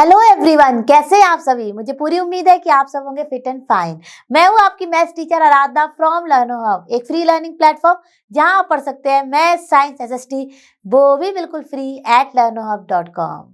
Hello everyone, कैसे हैं आप सभी। मुझे पूरी उम्मीद है कि आप सब होंगे फिट एंड फाइन। मैं हूं आपकी maths teacher Aradhana from लर्नो hub, एक फ्री लर्निंग प्लेटफॉर्म जहां आप पढ़ सकते हैं मैथ्स, साइंस, एसएसटी, वो भी बिल्कुल फ्री एट learnohub.com।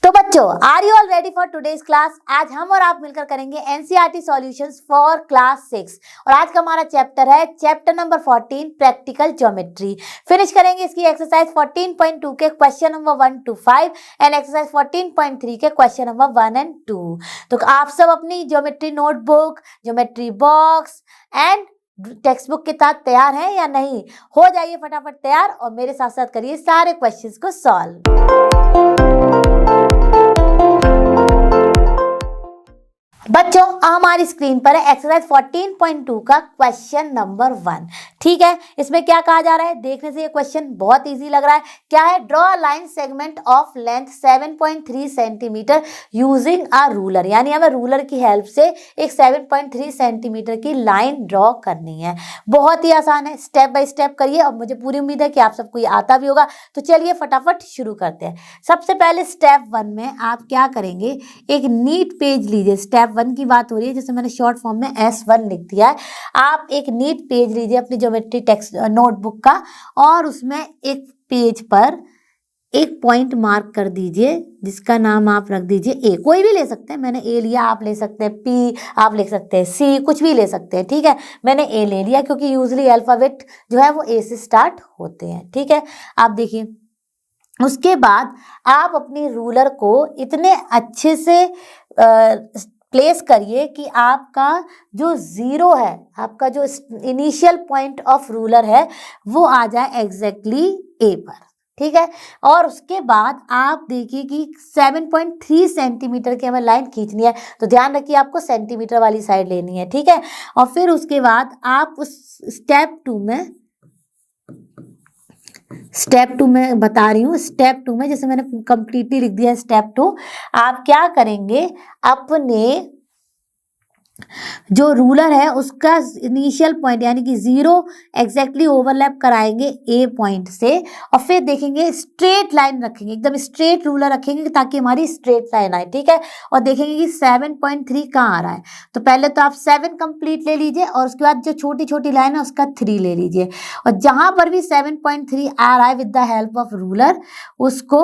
तो बच्चों, are you all ready for today's class. आज हम और आप मिलकर करेंगे एनसीईआरटी सॉल्यूशंस फॉर क्लास 6 और आज का हमारा चैप्टर है chapter number 14 practical geometry. Finish करेंगे इसकी एक्सरसाइज 14.2 के question number 1 to 5 and exercise 14.3 के क्वेश्चन नंबर 1 and 2। तो आप सब अपनी geometry notebook, geometry box and text book के साथ तैयार हैं या नहीं? हो जाइए फटाफट तैयार और मेरे साथ साथ करिए सारे क्वेश्चंस को सॉल्व। बच्चों, हमारी स्क्रीन पर है एक्सरसाइज 14.2 का क्वेश्चन नंबर 1। ठीक है, इसमें क्या कहा जा रहा है? देखने से ये क्वेश्चन बहुत इजी लग रहा है। क्या है? Draw a line segment of length 7.3 centimetre using a ruler. यानी हमें रूलर की हेल्प से एक 7.3 सेंटीमीटर की लाइन ड्रॉ करनी है। बहुत ही आसान है, स्टेप बाय स्टेप करिए और मुझे पूरी उम्मीद है कि आप सबको ये आता भी होगा। तो चलिए फटाफट शुरू करते हैं। सबसे पहले स्टेप 1 में आप क्या करेंगे, एक नीट पेज लीजिए। स्टेप 1 की बात हो रही है, जैसे मैंने शॉर्ट फॉर्म में S1 लिख दिया है। आप एक नीट पेज लीजिए अपनी ज्योमेट्री टेक्स्ट नोटबुक का और उसमें एक पेज पर एक पॉइंट मार्क कर दीजिए जिसका नाम आप रख दीजिए ए। कोई भी ले सकते हैं, मैंने ए लिया, आप ले सकते हैं पी, आप लिख सकते हैं सी, कुछ भी ले सकते हैं। ठीक है, मैंने ए ले लिया क्योंकि यूजली अल्फाबेट जो है वो ए से स्टार्ट होते हैं। ठीक है, आप देखिए उसके बाद आप अपनी रूलर को इतने अच्छे से प्लेस करिए कि आपका जो जीरो है, आपका जो इनिशियल पॉइंट ऑफ रूलर है वो आ जाए एग्जैक्टली ए पर। ठीक है, और उसके बाद आप देखिए कि 7.3 सेंटीमीटर की हमें लाइन खींचनी है, तो ध्यान रखिए आपको सेंटीमीटर वाली साइड लेनी है। ठीक है, और फिर उसके बाद आप उस स्टेप 2 में बता रही हूँ, स्टेप 2 में जैसे मैंने कंप्लीटली लिख दिया है स्टेप 2, आप क्या करेंगे, अपने जो रूलर है उसका इनिशियल पॉइंट यानी कि जीरो एग्जैक्टली ओवरलैप कराएंगे ए पॉइंट से और फिर देखेंगे स्ट्रेट लाइन रखेंगे, एकदम स्ट्रेट रूलर रखेंगे ताकि हमारी स्ट्रेट लाइन आए। ठीक है, और देखेंगे कि 7.3 कहाँ आ रहा है। तो पहले तो आप 7 कंप्लीट ले लीजिए और उसके बाद जो छोटी छोटी लाइन है उसका 3 ले लीजिए और जहां पर भी 7.3 आ रहा है with the help of ruler उसको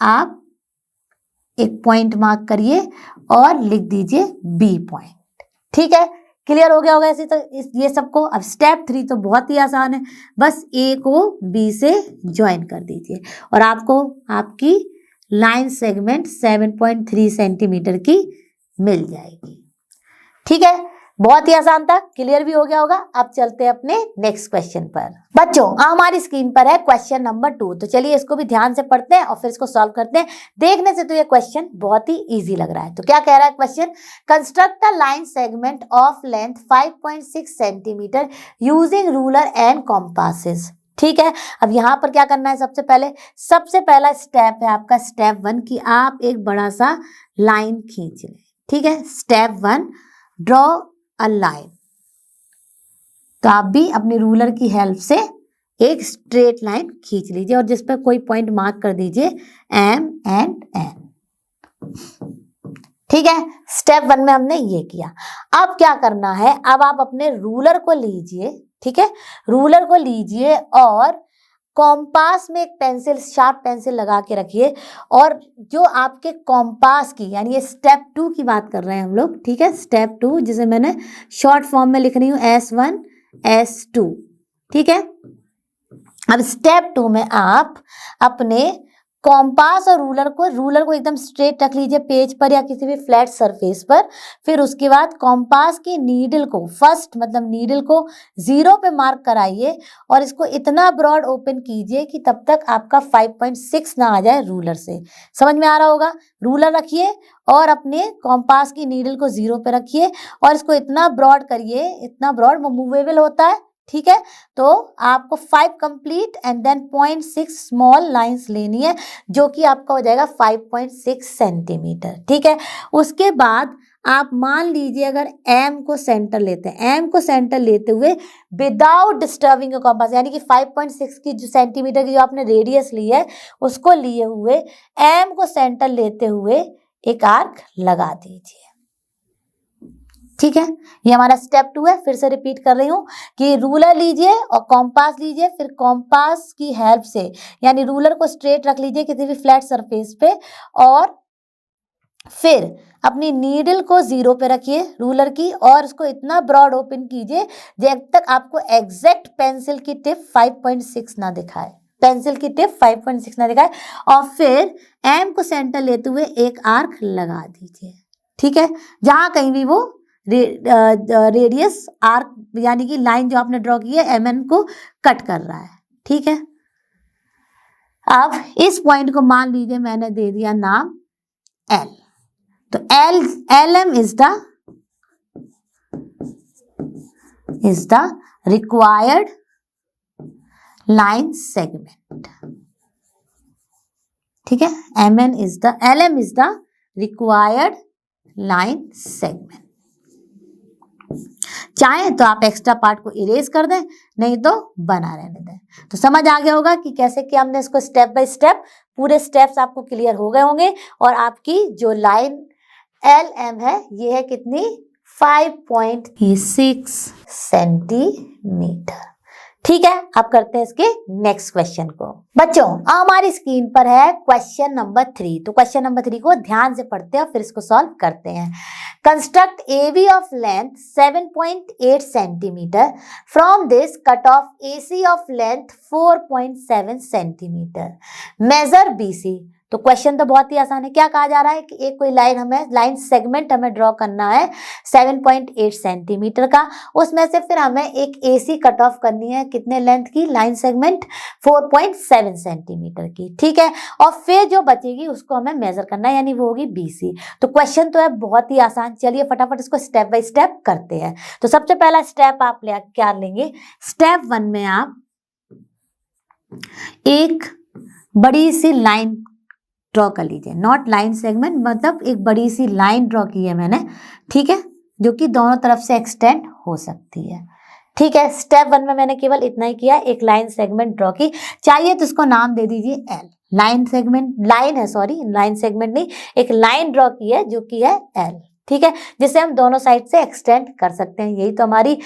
आप एक पॉइंट मार्क करिए और लिख दीजिए बी पॉइंट। ठीक है, क्लियर हो गया होगा ऐसे तो ये सबको। अब स्टेप 3 तो बहुत ही आसान है, बस ए को बी से ज्वाइन कर दीजिए और आपको आपकी लाइन सेगमेंट 7.3 सेंटीमीटर की मिल जाएगी। ठीक है, बहुत ही आसान था, क्लियर भी हो गया होगा। अब चलते हैं अपने नेक्स्ट क्वेश्चन पर। बच्चों, हमारी स्क्रीन पर है क्वेश्चन नंबर 2। तो चलिए इसको भी ध्यान से पढ़ते हैं और फिर इसको सॉल्व करते हैं। देखने से तो ये क्वेश्चन बहुत ही इजी लग रहा है। तो क्या कह रहा है question? Construct a line segment of length 5.6 centimetre using ruler and compasses. ठीक है, अब यहाँ पर क्या करना है, सबसे पहला स्टेप है आपका स्टेप 1 की आप एक बड़ा सा लाइन खींच लें। ठीक है, स्टेप 1 ड्रॉ अ लाइन। तो आप भी अपने रूलर की हेल्प से एक स्ट्रेट लाइन खींच लीजिए और जिस पर कोई पॉइंट मार्क कर दीजिए एम एंड एन। ठीक है, स्टेप 1 में हमने ये किया। अब क्या करना है, अब आप अपने रूलर को लीजिए। ठीक है, रूलर को लीजिए और कॉम्पास में एक पेंसिल, शार्प पेंसिल लगा के रखिए और जो आपके कॉम्पास की, यानी ये स्टेप 2 की बात कर रहे हैं हम लोग। ठीक है, स्टेप 2 जिसे मैंने शॉर्ट फॉर्म में लिख रही हूँ S1 S2। ठीक है, अब स्टेप 2 में आप अपने कॉम्पास और रूलर को एकदम स्ट्रेट रख लीजिए पेज पर या किसी भी फ्लैट सरफेस पर। फिर उसके बाद कॉम्पास की नीडल को नीडल को 0 पे मार्क कराइए और इसको इतना ब्रॉड ओपन कीजिए कि तब तक आपका 5.6 ना आ जाए रूलर से। समझ में आ रहा होगा? रूलर रखिए और अपने कॉम्पास की नीडल को 0 पे रखिए और इसको इतना ब्रॉड करिए, इतना ब्रॉड, मूवेबल होता है। ठीक है, तो आपको 5 complete and then 0.6 small lines लेनी है जो कि आपका हो जाएगा 5.6 सेंटीमीटर। ठीक है, उसके बाद आप मान लीजिए अगर एम को सेंटर लेते हैं, एम को सेंटर लेते हुए विदाउट डिस्टर्बिंग कॉम्पास, यानी कि 5.6 की जो सेंटीमीटर की जो आपने रेडियस ली है उसको लिए हुए एम को सेंटर लेते हुए एक आर्क लगा दीजिए। ठीक है, ये हमारा स्टेप 2 है। फिर से रिपीट कर रही हूं कि रूलर लीजिए और कॉम्पास लीजिए, फिर कॉम्पास की हेल्प से यानी रूलर को स्ट्रेट रख लीजिए किसी भी फ्लैट सरफेस पे, और फिर अपनी नीडल को 0 पे रखिए रूलर की, और उसको इतना ब्रॉड ओपन कीजिए जब तक आपको एग्जैक्ट पेंसिल की टिप 5.6 ना दिखाए, पेंसिल की टिप 5.6 ना दिखाए, और फिर एम को सेंटर लेते हुए एक आर्क लगा दीजिए। ठीक है, जहां कहीं भी वो रेडियस आर्क यानी कि लाइन जो आपने ड्रॉ की है एमएन को कट कर रहा है। ठीक है, अब इस पॉइंट को मान लीजिए मैंने दे दिया नाम एल, तो L M is the required line segment. ठीक है, L M is the required line segment. चाहे तो आप एक्स्ट्रा पार्ट को इरेज कर दें, नहीं तो बना रहने दें। तो समझ आ गया होगा कि कैसे कि हमने इसको स्टेप बाय स्टेप, पूरे स्टेप्स आपको क्लियर हो गए होंगे, और आपकी जो लाइन एल एम है ये है कितनी, 5.6 सेंटीमीटर। ठीक है, अब करते हैं इसके नेक्स्ट क्वेश्चन को। बच्चों हमारी स्क्रीन पर है क्वेश्चन नंबर 3, तो क्वेश्चन नंबर 3 को ध्यान से पढ़ते हैं और फिर इसको सॉल्व करते हैं। Construct AB of length 7.8 centimeter. From this, cut off AC of length 4.7 centimeter. Measure BC. तो क्वेश्चन तो बहुत ही आसान है। क्या कहा जा रहा है कि एक कोई लाइन हमें, लाइन सेगमेंट हमें ड्रॉ करना है 7.8 सेंटीमीटर का, उसमें से फिर हमें एक AC कट ऑफ करनी है कितने लेंथ की, लाइन सेगमेंट 4.7 सेंटीमीटर की। ठीक है, और फिर जो बचेगी उसको हमें मेजर करना है, यानी वो होगी BC। तो क्वेश्चन तो है बहुत ही आसान। चलिए फटाफट इसको स्टेप बाय स्टेप करते हैं। तो सबसे पहला स्टेप आप क्या लेंगे, स्टेप 1 में आप एक बड़ी सी लाइन ड्रॉ कर लीजिए, नॉट लाइन सेगमेंट, मतलब एक बड़ी सी लाइन ड्रॉ की है मैंने। ठीक है, जो कि दोनों तरफ से एक्सटेंड हो सकती है। ठीक है, स्टेप 1 में मैंने केवल इतना ही किया, एक लाइन सेगमेंट ड्रॉ की। चाहिए तो इसको नाम दे दीजिए एल, लाइन सेगमेंट, लाइन है, सॉरी लाइन सेगमेंट नहीं, एक लाइन ड्रॉ की है जो कि है एल। ठीक है, जिसे हम दोनों साइड से एक्सटेंड कर सकते हैं। यही तो हमारी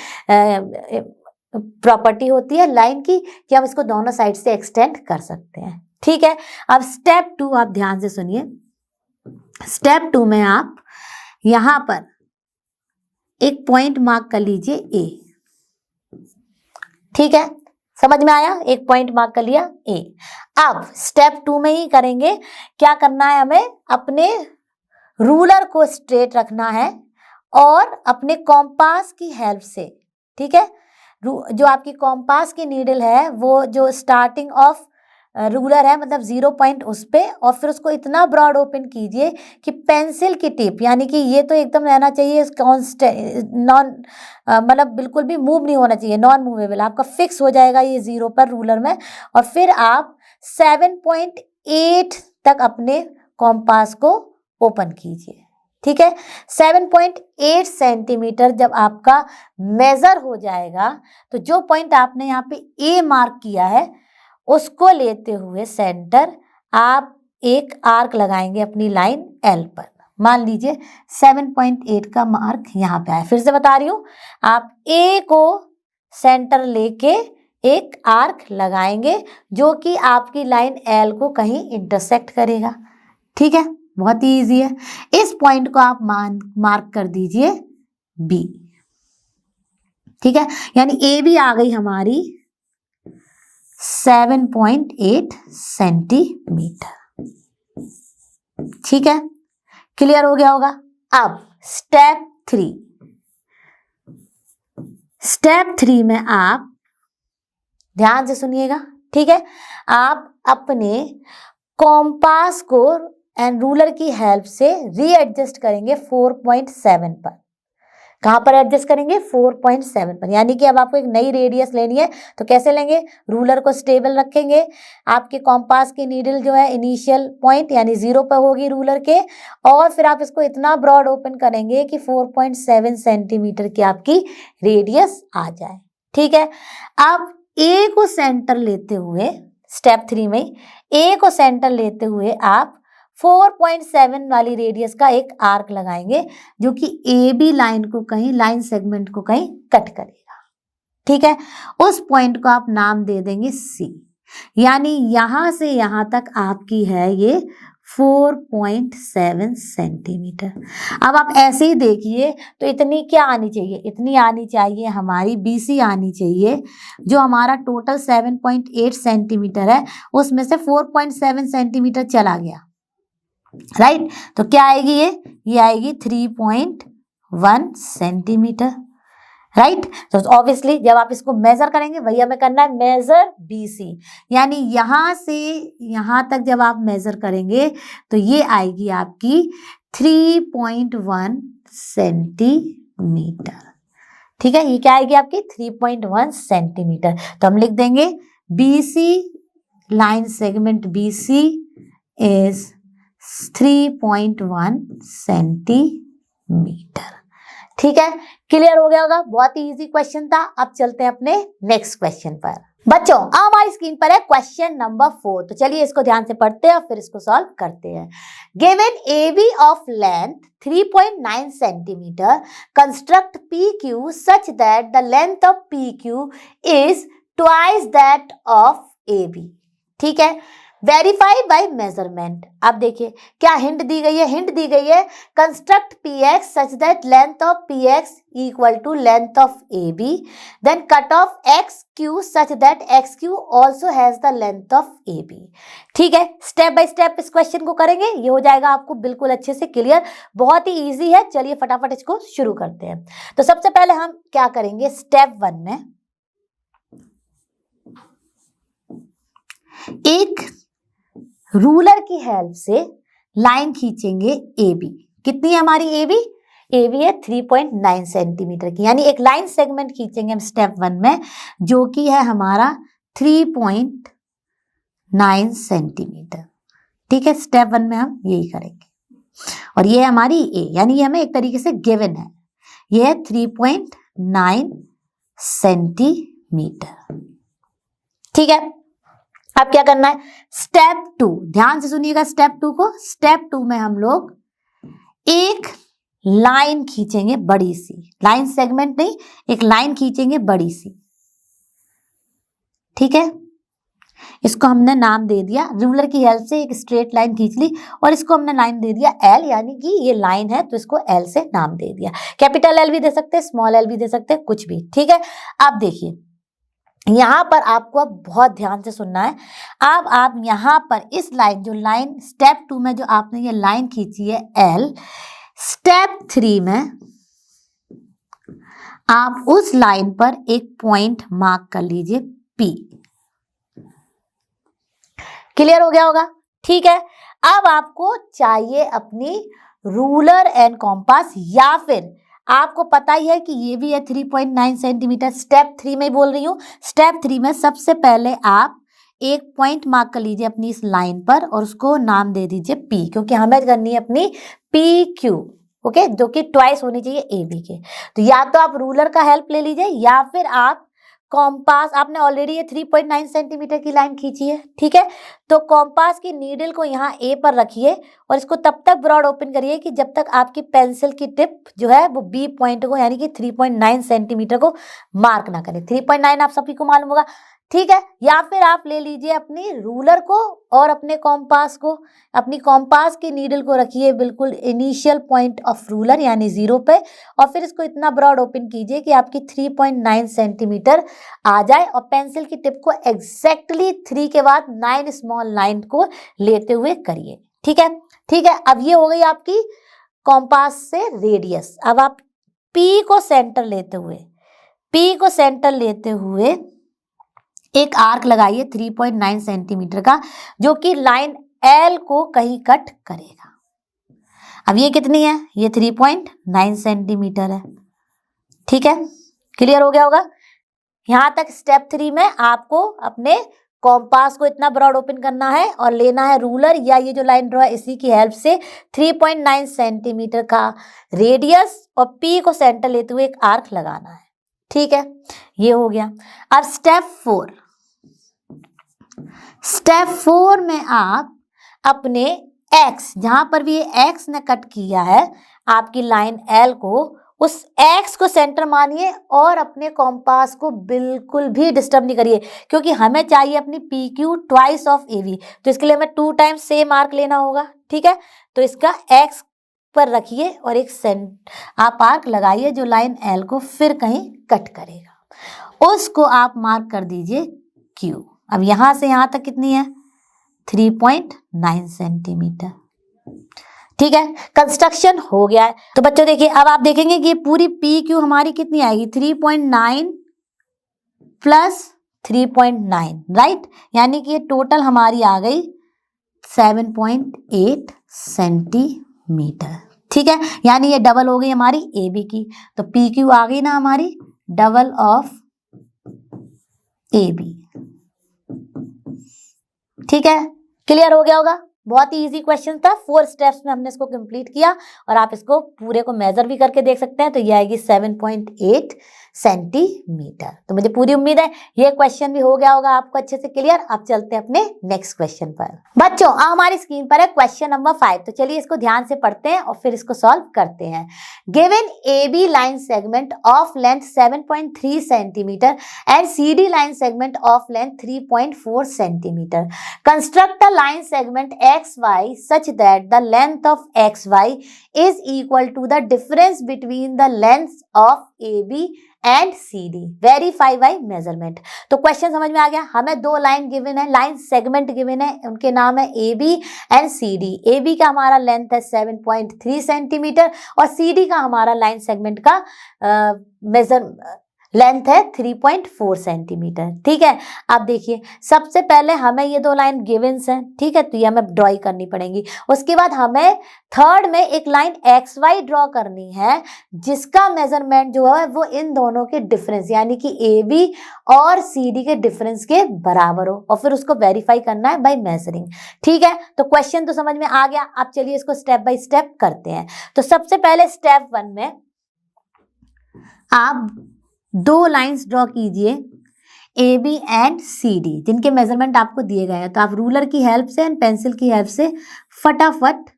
प्रॉपर्टी होती है लाइन की, कि हम इसको दोनों साइड से एक्सटेंड कर सकते हैं। ठीक है, अब स्टेप 2 आप ध्यान से सुनिए। स्टेप 2 में आप यहां पर एक पॉइंट मार्क कर लीजिए ए। ठीक है, समझ में आया, एक पॉइंट मार्क कर लिया ए। अब स्टेप 2 में ही करेंगे, क्या करना है, हमें अपने रूलर को स्ट्रेट रखना है और अपने कॉम्पास की हेल्प से, ठीक है, जो आपकी कॉम्पास की नीडल है वो जो स्टार्टिंग ऑफ रूलर है मतलब 0 पॉइंट उस पे, और फिर उसको इतना ब्रॉड ओपन कीजिए कि पेंसिल की टिप, यानी कि ये तो एकदम रहना चाहिए कांस्टेंट, नॉन मतलब बिल्कुल भी मूव नहीं होना चाहिए, नॉन मूवेबल, आपका फिक्स हो जाएगा ये 0 पर रूलर में। और फिर आप 7.8 तक अपने कॉम्पास को ओपन कीजिए। ठीक है, 7.8 सेंटीमीटर जब आपका मेजर हो जाएगा, तो जो पॉइंट आपने यहाँ पे ए मार्क किया है उसको लेते हुए सेंटर आप एक आर्क लगाएंगे अपनी लाइन एल पर। मान लीजिए 7.8 का मार्क यहाँ पे आया। फिर से बता रही हूँ, आप ए को सेंटर लेके एक आर्क लगाएंगे जो कि आपकी लाइन एल को कहीं इंटरसेक्ट करेगा। ठीक है, बहुत ही इजी है। इस पॉइंट को आप मार्क कर दीजिए बी। ठीक है, यानी ए भी आ गई हमारी 7.8 सेंटीमीटर। ठीक है, क्लियर हो गया होगा। अब स्टेप 3, स्टेप 3 में आप ध्यान से सुनिएगा। ठीक है, आप अपने कॉम्पास को एंड रूलर की हेल्प से रीएडजस्ट करेंगे 4.7 पर। कहाँ पर एडजस्ट करेंगे 4.7 पर। यानी कि अब आपको एक नई रेडियस लेनी है तो कैसे लेंगे, रूलर को स्टेबल रखेंगे, आपके कॉम्पास की नीडल जो है इनिशियल पॉइंट यानी 0 पर होगी रूलर के, और फिर आप इसको इतना ब्रॉड ओपन करेंगे कि 4.7 सेंटीमीटर की आपकी रेडियस आ जाए। ठीक है, अब ए को सेंटर लेते हुए स्टेप 3 में ए को सेंटर लेते हुए आप 4.7 वाली रेडियस का एक आर्क लगाएंगे जो कि ए बी लाइन को कहीं, लाइन सेगमेंट को कहीं कट करेगा। ठीक है, उस पॉइंट को आप नाम दे देंगे सी, यानी यहां से यहां तक आपकी है ये 4.7 सेंटीमीटर। अब आप ऐसे ही देखिए तो इतनी क्या आनी चाहिए, इतनी आनी चाहिए हमारी BC आनी चाहिए, जो हमारा टोटल 7.8 सेंटीमीटर है उसमें से 4.7 सेंटीमीटर चला गया, राइट। तो क्या आएगी ये आएगी 3.1 सेंटीमीटर, राइट। तो ऑब्वियसली जब आप इसको मेजर करेंगे, वही हमें करना है मेजर BC, यानी यहां से यहां तक जब आप मेजर करेंगे तो ये आएगी आपकी 3.1 सेंटीमीटर। ठीक है, ये क्या आएगी आपकी 3.1 सेंटीमीटर। तो हम लिख देंगे BC, line segment BC is 3.1 centimetre. ठीक है, क्लियर हो गया होगा, बहुत ही इजी क्वेश्चन था। अब चलते हैं अपने नेक्स्ट क्वेश्चन पर। बच्चों अब हमारी स्क्रीन पर है क्वेश्चन नंबर 4, तो चलिए इसको ध्यान से पढ़ते हैं और फिर इसको सॉल्व करते हैं। Given AB of length 3.9 centimetre, construct PQ such that the length of PQ is twice that of AB। ठीक है, वेरीफाई बाय मेजरमेंट। अब देखिए क्या हिंट दी गई है, हिंट दी गई है construct PX such that length of PX equal to length of AB, then cut off XQ such that XQ also has the length of AB। ठीक है, स्टेप बाय स्टेप इस क्वेश्चन को करेंगे, ये हो जाएगा आपको बिल्कुल अच्छे से क्लियर, बहुत ही इजी है। चलिए फटाफट इसको शुरू करते हैं। तो सबसे पहले हम क्या करेंगे, स्टेप 1 में एक रूलर की हेल्प से लाइन खींचेंगे AB। कितनी है हमारी AB है 3.9 सेंटीमीटर की, यानी एक लाइन सेगमेंट खींचेंगे हम स्टेप 1 में जो कि है हमारा 3.9 सेंटीमीटर। ठीक है, स्टेप 1 में हम यही करेंगे, और ये हमारी A, यानी ये हमें एक तरीके से गिवन है, ये है 3.9 सेंटीमीटर। ठीक है, अब क्या करना है, स्टेप 2, ध्यान से सुनिएगा स्टेप 2 को। स्टेप 2 में हम लोग एक लाइन खींचेंगे बड़ी सी, लाइन सेगमेंट नहीं, एक लाइन खींचेंगे बड़ी सी। ठीक है, इसको हमने नाम दे दिया, रूलर की हेल्प से एक स्ट्रेट लाइन खींच ली और इसको हमने लाइन दे दिया L, यानी कि ये लाइन है तो इसको L से नाम दे दिया। कैपिटल L भी दे सकते हैं, स्मॉल l भी दे सकते हैं, कुछ भी। ठीक है, अब देखिए यहां पर आपको अब बहुत ध्यान से सुनना है। अब आप यहां पर इस लाइन, जो लाइन स्टेप 2 में जो आपने ये लाइन खींची है L, स्टेप 3 में आप उस लाइन पर एक पॉइंट मार्क कर लीजिए P। क्लियर हो गया होगा। ठीक है, अब आपको चाहिए अपनी रूलर एंड कॉम्पास, या फिर आपको पता ही है कि ये भी है 3.9 सेंटीमीटर। स्टेप 3 में बोल रही हूँ, स्टेप 3 में सबसे पहले आप एक पॉइंट मार्क कर लीजिए अपनी इस लाइन पर और उसको नाम दे दीजिए P, क्योंकि हमें करनी है अपनी PQ, ओके, जो कि ट्वाइस होनी चाहिए AB के। तो या तो आप रूलर का हेल्प ले लीजिए या फिर आप कॉम्पास, आपने ऑलरेडी ये 3.9 सेंटीमीटर की लाइन खींची है। ठीक है, तो कॉम्पास की नीडल को यहाँ A पर रखिए और इसको तब तक ब्रॉड ओपन करिए कि जब तक आपकी पेंसिल की टिप जो है वो B पॉइंट को, यानी कि 3.9 सेंटीमीटर को मार्क ना करे। 3.9 आप सभी को मालूम होगा। ठीक है, या फिर आप ले लीजिए अपनी रूलर को और अपने कॉम्पास को, अपनी कॉम्पास की नीडल को रखिए बिल्कुल इनिशियल पॉइंट ऑफ रूलर यानी 0 पे, और फिर इसको इतना ब्रॉड ओपन कीजिए कि आपकी 3.9 सेंटीमीटर आ जाए, और पेंसिल की टिप को एग्जैक्टली 3 के बाद 9 स्मॉल लाइन को लेते हुए करिए। ठीक है, ठीक है, अब ये हो गई आपकी कॉम्पास से रेडियस। अब आप P को सेंटर लेते हुए एक आर्क लगाइए 3.9 सेंटीमीटर का, जो कि लाइन L को कहीं कट करेगा। अब ये कितनी है, ये 3.9 सेंटीमीटर है। ठीक है, क्लियर हो गया होगा। यहाँ तक स्टेप 3 में आपको अपने कॉम्पास को इतना ब्रॉड ओपन करना है और लेना है रूलर या ये जो लाइन ड्रॉ है इसी की हेल्प से 3.9 सेंटीमीटर का रेडियस और पी को सेंटर लेते हुए एक आर्क लगाना है। ठीक है, ये हो गया। अब स्टेप 4 में आप अपने एक्स, जहां पर भी ये एक्स ने कट किया है आपकी लाइन एल को, उस एक्स को सेंटर मानिए और अपने कॉम्पास को बिल्कुल भी डिस्टर्ब नहीं करिए, क्योंकि हमें चाहिए अपनी P Q twice of A B, तो इसके लिए हमें 2 टाइम्स सेम आर्क लेना होगा। ठीक है, तो इसका एक्स पर रखिए और एक आप आर्क लगाइए जो लाइन एल को फिर कहीं कट करेगा, उसको आप मार्क कर दीजिए क्यू। अब यहां से यहां तक कितनी है 3.9 सेंटीमीटर। ठीक है, कंस्ट्रक्शन हो गया है। तो बच्चों देखिए, अब आप देखेंगे कि पूरी पी क्यू हमारी कितनी आएगी 3.9 प्लस 3.9, राइट, यानी कि ये टोटल हमारी आ गई 7.8 सेंटीमीटर। ठीक है, यानी ये डबल हो गई हमारी ए बी की, तो पी क्यू आ गई ना हमारी डबल ऑफ ए बी। ठीक है, क्लियर हो गया होगा। बहुत ही इजी क्वेश्चन था, 4 स्टेप्स में हमने इसको कंप्लीट किया और आप इसको पूरे को मेजर भी करके देख सकते हैं, तो ये आएगी 7.8 सेंटीमीटर। तो मुझे पूरी उम्मीद है ये क्वेश्चन भी हो गया होगा आपको अच्छे से क्लियर। अब चलते हैं अपने नेक्स्ट क्वेश्चन पर। बच्चों अब हमारी स्क्रीन पर है क्वेश्चन नंबर 5, तो चलिए इसको ध्यान से पढ़ते हैं और फिर इसको सॉल्व करते हैं। Given A B line segment of length 7.3 centimetre and C D line segment of length 3.4 centimetre, construct a line segment XY such that the length of XY is equal to the difference between the lengths of AB and CD. Verify by measurement. तो question समझ में आ गया। हमें 2 line given है, line segment given है, उनके नाम है AB एंड CD। AB का हमारा लेंथ है 7.3 सेंटीमीटर और CD का हमारा लाइन सेगमेंट का मेजर लेंथ है 3.4 सेंटीमीटर। ठीक है, अब देखिए सबसे पहले हमें ये 2 लाइन गिवन्स हैं, ठीक है, तो ये हमें ड्रॉ करनी पड़ेंगी। उसके बाद हमें थर्ड में एक लाइन XY ड्रॉ करनी है जिसका मेजरमेंट जो है वो इन दोनों के डिफरेंस यानी कि AB और CD के डिफरेंस के बराबर हो और फिर उसको वेरीफाई करना है बाय मेजरिंग। ठीक है, तो क्वेश्चन तो समझ में आ गया। अब चलिए इसको स्टेप बाय स्टेप करते हैं। तो सबसे पहले स्टेप 1 में आप 2 लाइंस ड्रॉ कीजिए A B and C D जिनके मेजरमेंट आपको दिए गए हैं। तो आप रूलर की हेल्प से एंड पेंसिल की हेल्प से फटाफट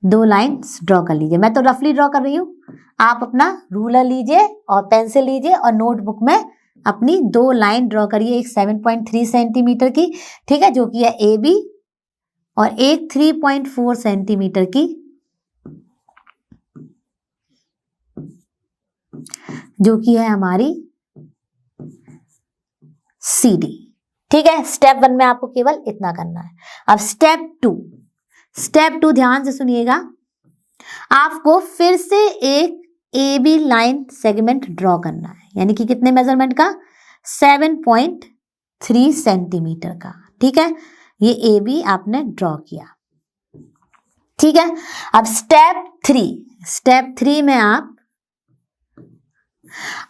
2 लाइंस ड्रॉ कर लीजिए। मैं तो रफली ड्रॉ कर रही हूँ, आप अपना रूलर लीजिए और पेंसिल लीजिए और नोटबुक में अपनी 2 लाइन ड्रॉ करिए, एक 7.3 सेंटीमीटर की, ठीक है, जो कि है ए बी, और एक 3.4 सेंटीमीटर की जो कि है हमारी सी डी। ठीक है, स्टेप 1 में आपको केवल इतना करना है। अब स्टेप 2 ध्यान से सुनिएगा। आपको फिर से एक A B line segment draw करना है, यानी कि कितने मेजरमेंट का 7.3 सेंटीमीटर का। ठीक है, ये ए बी आपने ड्रॉ किया। ठीक है, अब स्टेप 3 में आप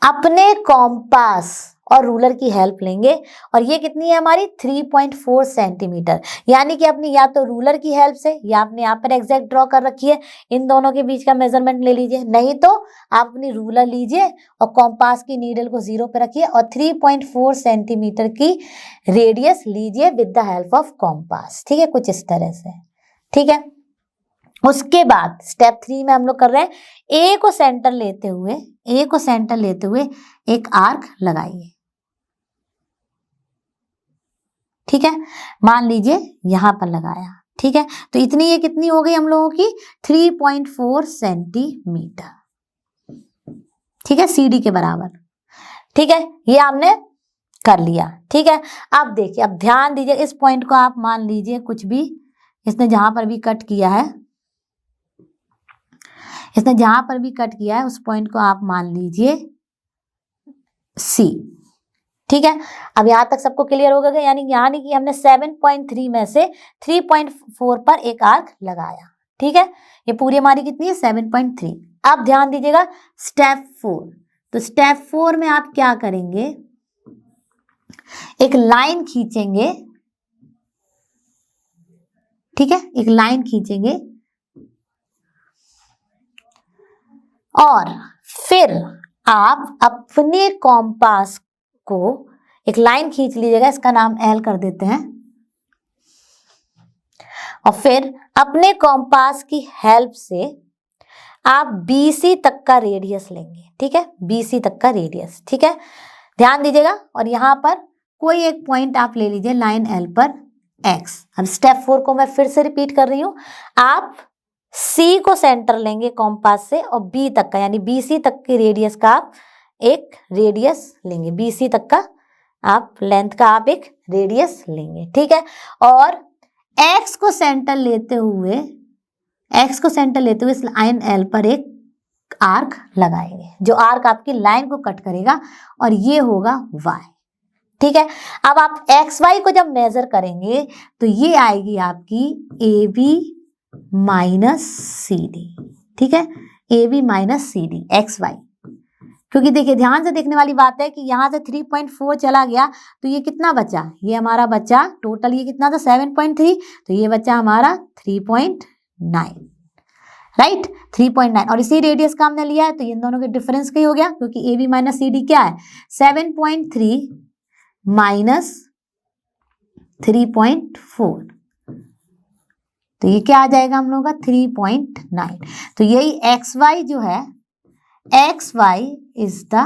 अपने कॉम्पास और रूलर की हेल्प लेंगे और ये कितनी है हमारी 3.4 सेंटीमीटर, यानी कि अपनी या तो रूलर की हेल्प से या आपने यहाँ पर एग्जैक्ट ड्रॉ कर रखी है, इन दोनों के बीच का मेजरमेंट ले लीजिए, नहीं तो आप अपनी रूलर लीजिए और कॉम्पास की नीडल को 0 पे रखिए और 3.4 सेंटीमीटर की रेडियस लीजिए with the help of compass. ठीक है, कुछ इस तरह से। ठीक है, उसके बाद स्टेप 3 में हम लोग कर रहे हैं ए को सेंटर लेते हुए एक आर्क लगाइए। ठीक है, मान लीजिए यहां पर लगाया। ठीक है, तो इतनी ये कितनी हो गई हम लोगों की 3.4 सेंटीमीटर। ठीक है, सीडी के बराबर। ठीक है, ये आपने कर लिया। ठीक है, अब देखिए, अब ध्यान दीजिए, इस पॉइंट को आप मान लीजिए कुछ भी, इसने जहां पर भी कट किया है उस पॉइंट को आप मान लीजिए सी। ठीक है, अब यहां तक सबको क्लियर हो गया, यानी कि हमने 7.3 में से 3.4 पर एक आर्क लगाया। ठीक है, ये पूरी हमारी कितनी है 7.3। अब ध्यान दीजिएगा स्टेप 4। तो स्टेप 4 में आप क्या करेंगे, एक लाइन खींचेंगे, ठीक है, एक लाइन खींचेंगे और फिर आप अपने कॉम्पास को एक लाइन खींच लीजिएगा, इसका नाम L कर देते हैं, और फिर अपने कॉम्पास की हेल्प से आप BC तक का रेडियस लेंगे, ठीक है, BC तक का रेडियस, ठीक है, ध्यान दीजिएगा। और यहाँ पर कोई एक पॉइंट आप ले लीजिए लाइन L पर X। अब स्टेप 4 को मैं फिर से रिपीट कर रही हूँ, आप C को सेंटर लेंगे कॉम्पास से और B तक का यानी BC तक के रेडियस का आप एक रेडियस लेंगे, BC तक का आप लेंथ का आप एक रेडियस लेंगे, ठीक है। और X को सेंटर लेते हुए इस लाइन L पर एक आर्क लगाएंगे, जो आर्क आपकी लाइन को कट करेगा और ये होगा Y, ठीक है। अब आप XY को जब मेजर करेंगे तो ये आएगी आपकी AB माइनस CD, ठीक है, AB माइनस CD XY। क्योंकि देखिए ध्यान से देखने वाली बात है कि यहाँ से 3.4 चला गया तो ये कितना बचा, ये हमारा बचा टोटल, ये कितना था 7.3, तो ये बचा हमारा 3.9, राइट, 3.9। और इसी रेडियस का हमने लिया है तो इन दोनों के डिफरेंस का ही हो गया, क्योंकि AB माइनस CD क्या है 7.3 माइनस 3.4, तो ये क्या आ जाएगा हम लोग का 3.9। तो यही XY जो है, XY is the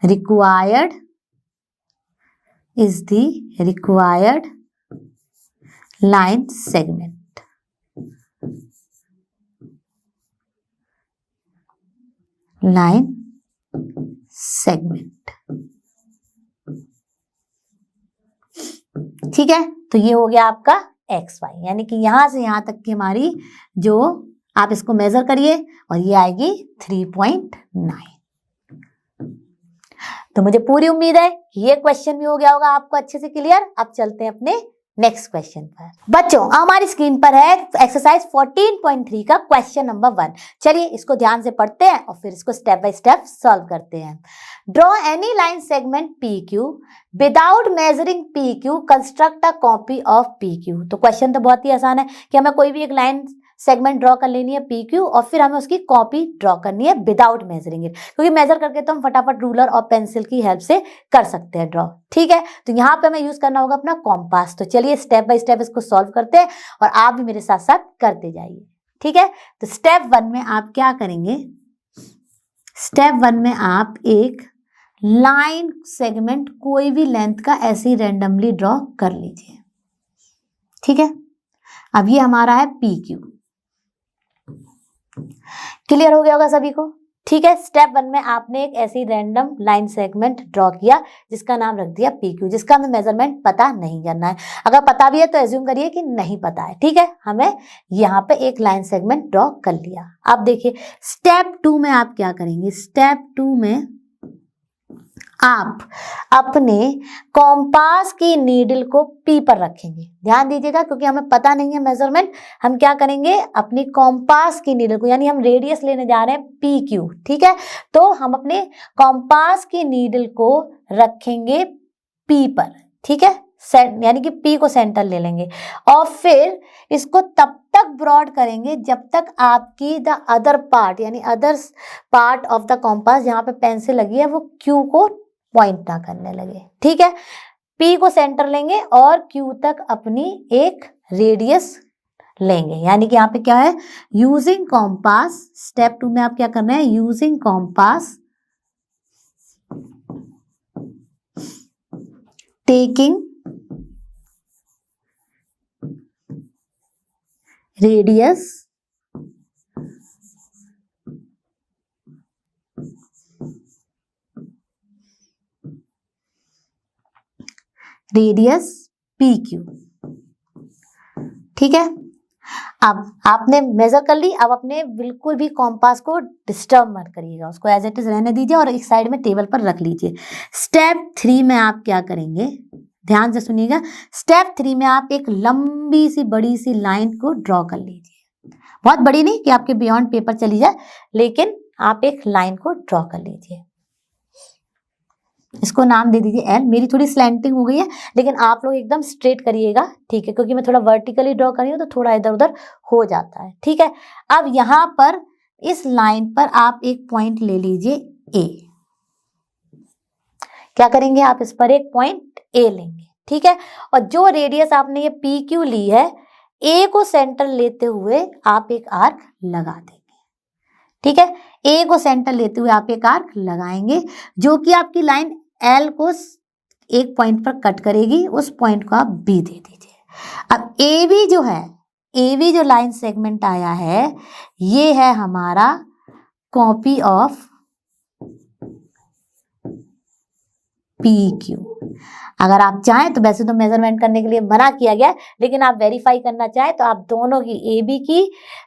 required line segment, ठीक है। तो ये हो गया आपका XY, यानी कि यहां से यहां तक की हमारी जो, आप इसको मेजर करिए और ये आएगी 3.9। तो मुझे पूरी उम्मीद है कि ये क्वेश्चन भी हो गया होगा आपको अच्छे से क्लियर। अब चलते हैं अपने नेक्स्ट क्वेश्चन पर। बच्चों हमारी स्क्रीन पर है एक्सरसाइज 14.3 का क्वेश्चन नंबर 1। चलिए इसको ध्यान से पढ़ते हैं और फिर इसको स्टेप बाय स्टेप सॉल्व करते हैं। Draw any line segment PQ without measuring PQ, construct a copy of PQ। तो क्वेश्चन तो बहुत ही आसान है कि हमें कोई भी एक लाइन सेगमेंट ड्रॉ कर लेनी है PQ और फिर हमें उसकी कॉपी ड्रॉ करनी है विदाउट मेजरिंग इट, क्योंकि मेजर करके तो हम फटाफट रूलर और पेंसिल की हेल्प से कर सकते हैं ड्रॉ, ठीक है। तो यहाँ पे हमें यूज करना होगा अपना कॉम्पास। तो चलिए स्टेप बाय स्टेप इसको सॉल्व करते हैं और आप भी मेरे साथ साथ करते जाइए, ठीक है। तो स्टेप 1 में आप क्या करेंगे, स्टेप 1 में आप एक लाइन सेगमेंट कोई भी लेंथ का ऐसे ही रैंडमली ड्रॉ कर लीजिए, ठीक है। अब ये हमारा है PQ, क्लियर हो गया होगा सभी को, ठीक है। स्टेप 1 में आपने एक ऐसी रैंडम लाइन सेगमेंट ड्रॉ किया जिसका नाम रख दिया PQ, जिसका हमें मेजरमेंट पता नहीं करना है। अगर पता भी है तो एज्यूम करिए कि नहीं पता है, ठीक है। हमें यहाँ पे एक लाइन सेगमेंट ड्रॉ कर लिया। अब देखिए स्टेप 2 में आप क्या करेंगे, स्टेप 2 में आप अपने कॉम्पास की नीडल को P पर रखेंगे। ध्यान दीजिएगा क्योंकि हमें पता नहीं है मेजरमेंट, हम क्या करेंगे अपनी कॉम्पास की नीडल को, यानी हम रेडियस लेने जा रहे हैं PQ, ठीक है। तो हम अपने कॉम्पास की नीडल को रखेंगे P पर, ठीक है, यानी कि P को सेंटर ले लेंगे और फिर इसको तब तक ब्रॉड करेंगे जब तक आपकी द अदर पार्ट यानी other part of the compass जहां पे पेंसिल लगी है वो Q को पॉइंट ना करने लगे, ठीक है। P को सेंटर लेंगे और Q तक अपनी एक रेडियस लेंगे, यानी कि यहाँ पे क्या है यूजिंग कॉम्पास। स्टेप 2 में आप क्या करना है, using compass taking radius PQ, ठीक है। अब आपने मेजर कर ली, अब अपने बिल्कुल भी कॉम्पास को डिस्टर्ब मत करिएगा, उसको एज इट इज रहने दीजिए और एक साइड में टेबल पर रख लीजिए। स्टेप 3 में आप क्या करेंगे, ध्यान से सुनिएगा। स्टेप 3 में आप एक लंबी सी बड़ी सी लाइन को ड्रॉ कर लीजिए, बहुत बड़ी नहीं कि आपके बियॉन्ड पेपर चली जाए, लेकिन आप एक लाइन को ड्रॉ कर लीजिए। इसको नाम दे दीजिए एल। मेरी थोड़ी स्लैंटिंग हो गई है, लेकिन आप लोग एकदम स्ट्रेट करिएगा, ठीक है, क्योंकि मैं थोड़ा वर्टिकली ड्रॉ कर रही हूँ तो थोड़ा इधर उधर हो जाता है, ठीक है। अब यहाँ पर इस लाइन पर आप एक पॉइंट ले लीजिए ए। क्या करेंगे आप, इस पर एक पॉइंट ए लेंगे, ठीक है। और जो रेडियस आपने ये पी क्यू ली है, ए को सेंटर लेते हुए आप एक आर्क लगा देंगे, ठीक है। ए को सेंटर लेते हुए आप एक आर्क लगाएंगे, जो कि आपकी लाइन एल को एक पॉइंट पर कट करेगी। उस पॉइंट को आप बी दे दीजिए। अब ए बी जो है, ए बी जो लाइन सेगमेंट आया है, ये है हमारा कॉपी ऑफ पी क्यू। अगर आप चाहें तो, वैसे तो मेजरमेंट करने के लिए मना किया गया है, लेकिन आप वेरीफाई करना चाहें तो आप दोनों की ए बी की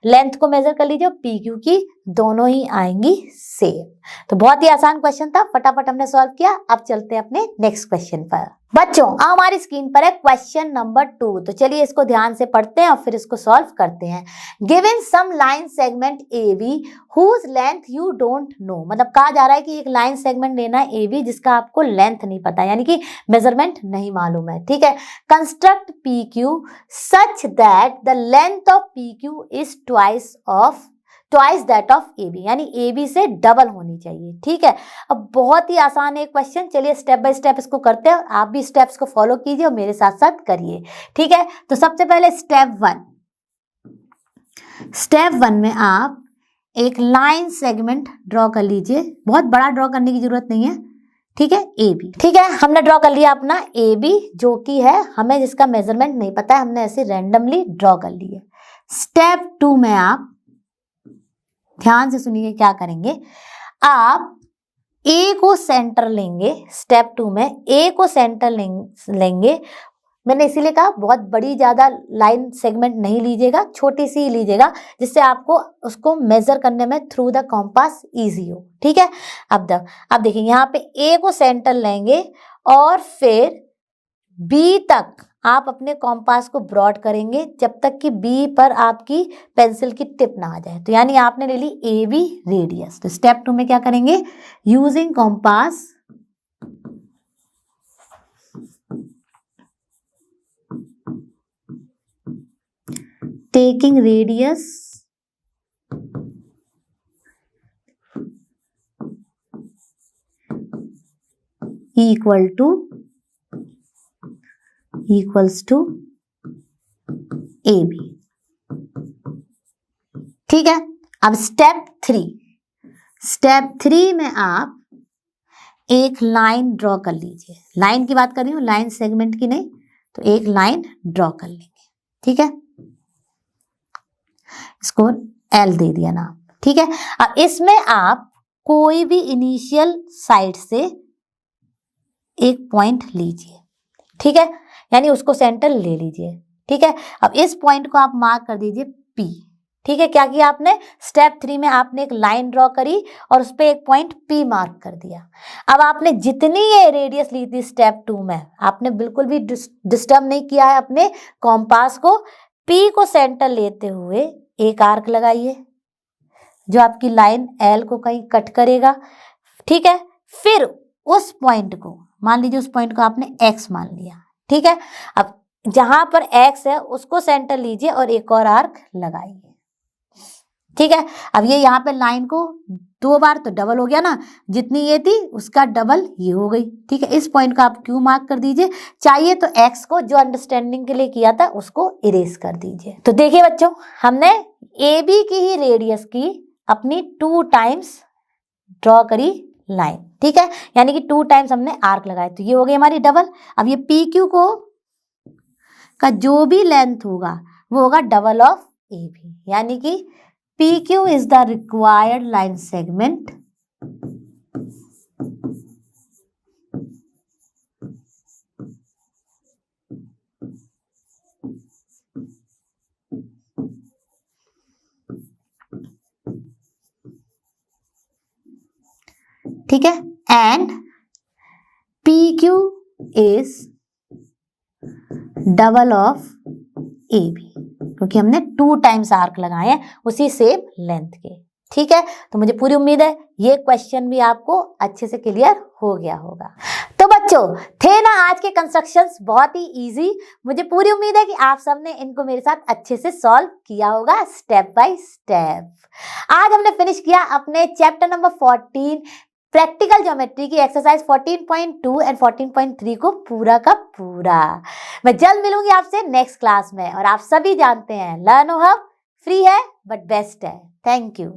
लेंथ को मेजर कर लीजिए, पी क्यू की, दोनों ही आएंगी सेम। तो बहुत ही आसान क्वेश्चन था, फटाफट हमने सॉल्व किया। अब चलते हैं अपने नेक्स्ट क्वेश्चन पर। बच्चों हमारी स्क्रीन पर है क्वेश्चन नंबर 2। तो चलिए इसको ध्यान से पढ़ते हैं और फिर इसको सॉल्व करते हैं। Given some line segment A B whose length you don't know, मतलब कहा जा रहा है कि एक लाइन सेगमेंट लेना है ए बी जिसका आपको लेंथ नहीं पता, यानी कि मेजरमेंट नहीं मालूम है, ठीक है। Construct P Q such that the length of P Q is twice that of A B, यानी ए बी से डबल होनी चाहिए, ठीक है। अब बहुत ही आसान है क्वेश्चन, चलिए स्टेप बाय स्टेप इसको करते हैं। आप भी स्टेप्स को फॉलो कीजिए और मेरे साथ साथ करिए, ठीक है। तो सबसे पहले स्टेप वन में आप एक लाइन सेगमेंट ड्रॉ कर लीजिए। बहुत बड़ा ड्रॉ करने की जरूरत नहीं है, ठीक है। ए बी, ठीक है, हमने ड्रॉ कर लिया अपना ए बी, जो कि है, हमें जिसका मेजरमेंट नहीं पता है, हमने ऐसे रैंडमली ड्रॉ कर लिया। स्टेप 2 में आप ध्यान से सुनिए क्या करेंगे। आप ए को सेंटर लेंगे, स्टेप 2 में ए को सेंटर लेंगे। मैंने इसीलिए कहा बहुत बड़ी ज्यादा लाइन सेगमेंट नहीं लीजिएगा, छोटी सी ही लीजिएगा, जिससे आपको उसको मेजर करने में थ्रू द कॉम्पास इजी हो, ठीक है। अब देखिए यहाँ पे ए को सेंटर लेंगे और फिर बी तक आप अपने कॉम्पास को ब्रॉड करेंगे जब तक कि बी पर आपकी पेंसिल की टिप ना आ जाए। तो यानी आपने ले ली ए बी रेडियस। तो स्टेप 2 में क्या करेंगे, using compass taking radius equals to AB, ठीक है। अब स्टेप 3 में आप एक लाइन ड्रॉ कर लीजिए। लाइन की बात कर रही हूँ, लाइन सेगमेंट की नहीं, तो एक लाइन ड्रॉ कर लेंगे, ठीक है। इसको एल दे दिया नाम, ठीक है। अब इसमें आप कोई भी इनिशियल साइड से एक पॉइंट लीजिए, ठीक है, यानी उसको सेंटर ले लीजिए, ठीक है। अब इस पॉइंट को आप मार्क कर दीजिए पी, ठीक है। क्या किया आपने, स्टेप 3 में आपने एक लाइन ड्रॉ करी और उस पर एक पॉइंट पी मार्क कर दिया। अब आपने जितनी ये रेडियस ली थी स्टेप 2 में, आपने बिल्कुल भी डिस्टर्ब नहीं किया है अपने कॉम्पास को। पी को सेंटर लेते हुए एक आर्क लगाइए जो आपकी लाइन एल को कहीं कट करेगा, ठीक है। फिर उस पॉइंट को मान लीजिए, उस पॉइंट को आपने एक्स मान लिया, ठीक है। अब जहां पर एक्स है उसको सेंटर लीजिए और एक और आर्क लगाइए, ठीक है। अब ये यहाँ पे लाइन को 2 बार तो डबल हो गया ना, जितनी ये थी उसका डबल ये हो गई, ठीक है। इस पॉइंट को आप क्यू मार्क कर दीजिए। चाहिए तो एक्स को जो अंडरस्टैंडिंग के लिए किया था उसको इरेज कर दीजिए। तो देखिए बच्चों, हमने ए बी की ही रेडियस की अपनी 2 टाइम्स ड्रॉ करी लाइन, ठीक है, यानी कि 2 टाइम्स हमने आर्क लगाए, तो ये हो गई हमारी डबल। अब ये पी क्यू को का जो भी लेंथ होगा वो होगा डबल ऑफ ए बी, यानी कि PQ is the required line segment ठीक है, and PQ is double of AB, क्योंकि हमने 2 टाइम्स आर्क लगाए हैं उसी सेम लेंथ के। ठीक है, तो मुझे पूरी उम्मीद है ये क्वेश्चन भी आपको अच्छे से क्लियर हो गया होगा। तो बच्चों, थे ना आज के कंस्ट्रक्शंस बहुत ही इजी। मुझे पूरी उम्मीद है कि आप सबने इनको मेरे साथ अच्छे से सॉल्व किया होगा स्टेप बाय स्टेप। आज हमने फिनिश किया अपने चैप्टर नंबर 14 प्रैक्टिकल ज्योमेट्री की एक्सरसाइज 14.2 एंड 14.3 को पूरा का पूरा। मैं जल्द मिलूंगी आपसे नेक्स्ट क्लास में। और आप सभी जानते हैं लर्नो हब फ्री है बट बेस्ट है। Thank you.